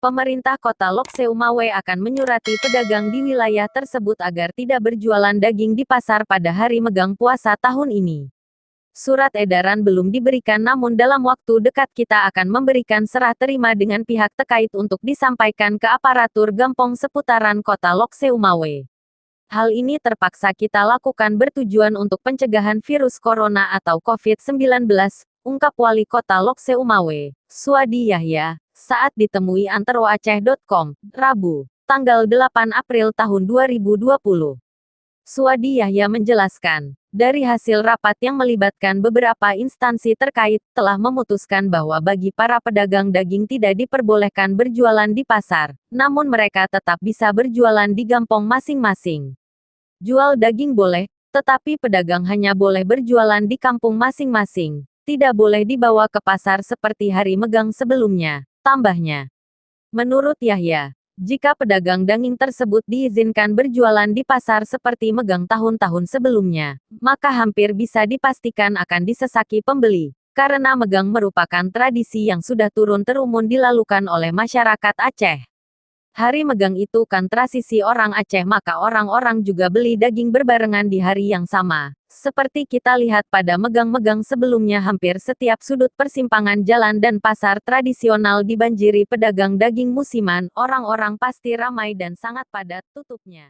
Pemerintah Kota Lok Seumawe akan menyurati pedagang di wilayah tersebut agar tidak berjualan daging di pasar pada hari megang puasa tahun ini. Surat edaran belum diberikan, namun dalam waktu dekat kita akan memberikan serah terima dengan pihak terkait untuk disampaikan ke aparatur Gampong seputaran Kota Lok Seumawe. Hal ini terpaksa kita lakukan bertujuan untuk pencegahan virus corona atau COVID-19, ungkap Wali Kota Lok Seumawe, Suadi Yahya, saat ditemui antarwaaceh.com, Rabu, tanggal 8 April tahun 2020. Suadi Yahya menjelaskan, dari hasil rapat yang melibatkan beberapa instansi terkait, telah memutuskan bahwa bagi para pedagang daging tidak diperbolehkan berjualan di pasar, namun mereka tetap bisa berjualan di gampong masing-masing. Jual daging boleh, tetapi pedagang hanya boleh berjualan di kampung masing-masing, tidak boleh dibawa ke pasar seperti hari megang sebelumnya, tambahnya. Menurut Yahya, jika pedagang daging tersebut diizinkan berjualan di pasar seperti megang tahun-tahun sebelumnya, maka hampir bisa dipastikan akan disesaki pembeli, karena megang merupakan tradisi yang sudah turun-temurun dilakukan oleh masyarakat Aceh. Hari megang itu kan tradisi orang Aceh, maka orang-orang juga beli daging berbarengan di hari yang sama. Seperti kita lihat pada megang-megang sebelumnya, hampir setiap sudut persimpangan jalan dan pasar tradisional dibanjiri pedagang daging musiman, orang-orang pasti ramai dan sangat padat tutupnya.